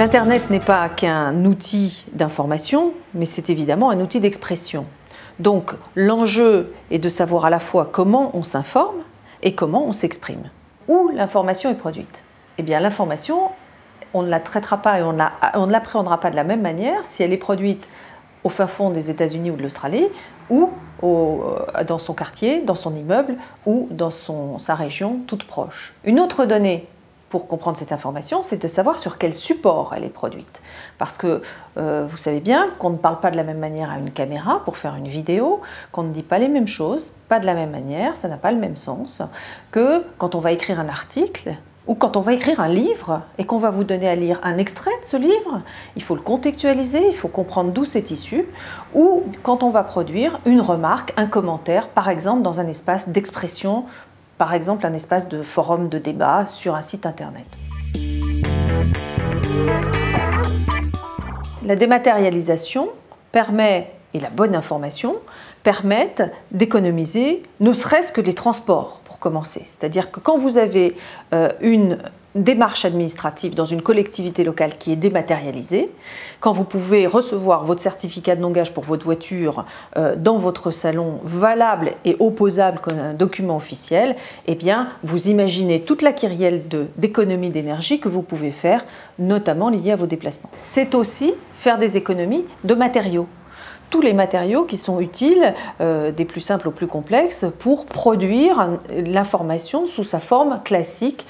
L'Internet n'est pas qu'un outil d'information, mais c'est évidemment un outil d'expression. Donc l'enjeu est de savoir à la fois comment on s'informe et comment on s'exprime. Où l'information est produite? Eh bien l'information, on ne la traitera pas et on ne l'appréhendera pas de la même manière si elle est produite au fin fond des États-Unis ou de l'Australie, ou dans son quartier, dans son immeuble, ou dans sa région toute proche. Une autre donnée pour comprendre cette information, c'est de savoir sur quel support elle est produite. Parce que vous savez bien qu'on ne parle pas de la même manière à une caméra pour faire une vidéo, qu'on ne dit pas les mêmes choses, pas de la même manière, ça n'a pas le même sens, que quand on va écrire un article, ou quand on va écrire un livre et qu'on va vous donner à lire un extrait de ce livre, il faut le contextualiser, il faut comprendre d'où c'est issu, ou quand on va produire une remarque, un commentaire, par exemple dans un espace d'expression, par exemple un espace de forum de débat sur un site internet. La dématérialisation permet, et la bonne information, permettent d'économiser ne serait-ce que les transports pour commencer. C'est-à-dire que quand vous avez une démarche administrative dans une collectivité locale qui est dématérialisée, quand vous pouvez recevoir votre certificat de non-gage pour votre voiture dans votre salon valable et opposable comme un document officiel, eh bien vous imaginez toute la kyrielle d'économies d'énergie que vous pouvez faire, notamment liées à vos déplacements. C'est aussi faire des économies de matériaux. Tous les matériaux qui sont utiles, des plus simples aux plus complexes, pour produire l'information sous sa forme classique,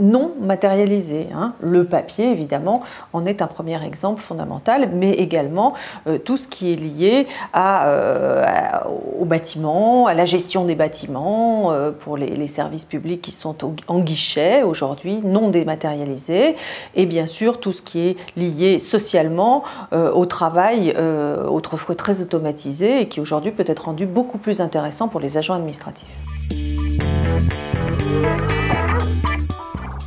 non matérialisée. Le papier, évidemment, en est un premier exemple fondamental, mais également tout ce qui est lié aux bâtiments, à la gestion des bâtiments, pour les services publics qui sont en guichet aujourd'hui, non dématérialisés, et bien sûr tout ce qui est lié socialement au travail, autrefois très automatisé, et qui aujourd'hui peut être rendu beaucoup plus intéressant pour les agents administratifs.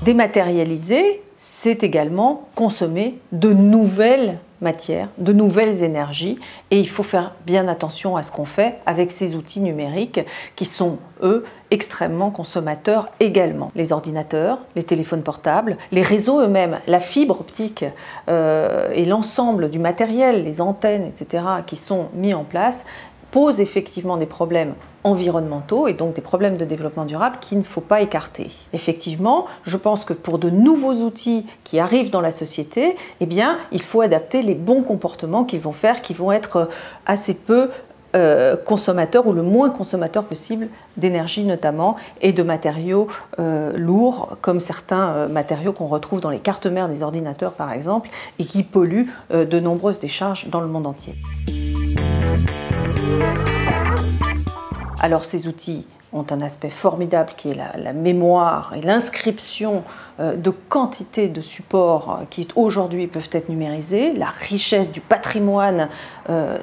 Dématérialiser, c'est également consommer de nouvelles matières, de nouvelles énergies, et il faut faire bien attention à ce qu'on fait avec ces outils numériques qui sont, eux, extrêmement consommateurs également. Les ordinateurs, les téléphones portables, les réseaux eux-mêmes, la fibre optique et l'ensemble du matériel, les antennes, etc., qui sont mis en place, posent effectivement des problèmes environnementaux et donc des problèmes de développement durable qu'il ne faut pas écarter. Effectivement, je pense que pour de nouveaux outils qui arrivent dans la société, eh bien, il faut adapter les bons comportements qu'ils vont faire, qui vont être assez peu consommateurs ou le moins consommateurs possible d'énergie notamment et de matériaux lourds comme certains matériaux qu'on retrouve dans les cartes mères des ordinateurs par exemple et qui polluent de nombreuses décharges dans le monde entier. Alors ces outils ont un aspect formidable qui est la mémoire et l'inscription de quantité de supports qui aujourd'hui peuvent être numérisés, la richesse du patrimoine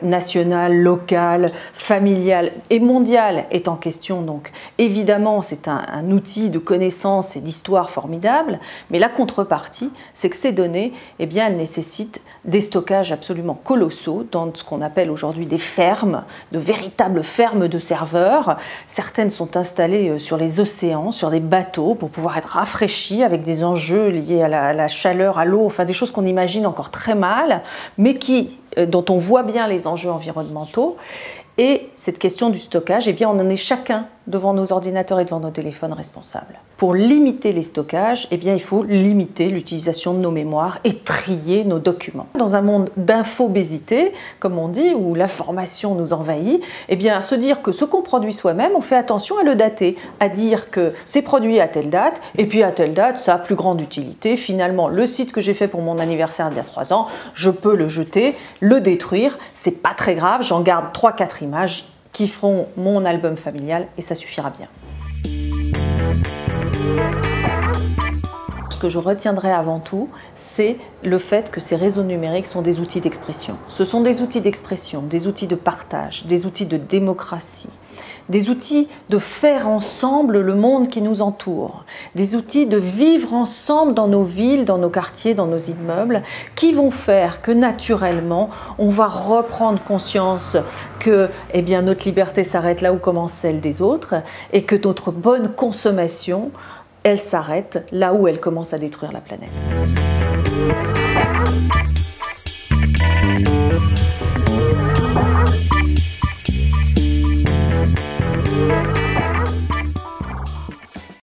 national, local, familial et mondial est en question. Donc évidemment c'est un outil de connaissance et d'histoire formidable, mais la contrepartie c'est que ces données, eh bien, elles nécessitent des stockages absolument colossaux dans ce qu'on appelle aujourd'hui des fermes, de véritables fermes de serveurs. Certaines sont installées sur les océans, sur des bateaux pour pouvoir être rafraîchies avec des enjeux liés à la chaleur, à l'eau, enfin des choses qu'on imagine encore très mal, mais dont on voit bien les enjeux environnementaux. Et cette question du stockage, eh bien, on en est chacun devant nos ordinateurs et devant nos téléphones responsables. Pour limiter les stockages, eh bien, il faut limiter l'utilisation de nos mémoires et trier nos documents. Dans un monde d'infobésité, comme on dit, où l'information nous envahit, eh bien, se dire que ce qu'on produit soi-même, on fait attention à le dater, à dire que c'est produit à telle date, et puis à telle date, ça a plus grande utilité. Finalement, le site que j'ai fait pour mon anniversaire d'il y a 3 ans, je peux le jeter, le détruire, c'est pas très grave, j'en garde 3-4 images qui feront mon album familial et ça suffira bien. Ce que je retiendrai avant tout, c'est le fait que ces réseaux numériques sont des outils d'expression. Ce sont des outils d'expression, des outils de partage, des outils de démocratie, des outils de faire ensemble le monde qui nous entoure, des outils de vivre ensemble dans nos villes, dans nos quartiers, dans nos immeubles, qui vont faire que naturellement, on va reprendre conscience que eh bien, notre liberté s'arrête là où commence celle des autres et que notre bonne consommation, elle s'arrête là où elle commence à détruire la planète.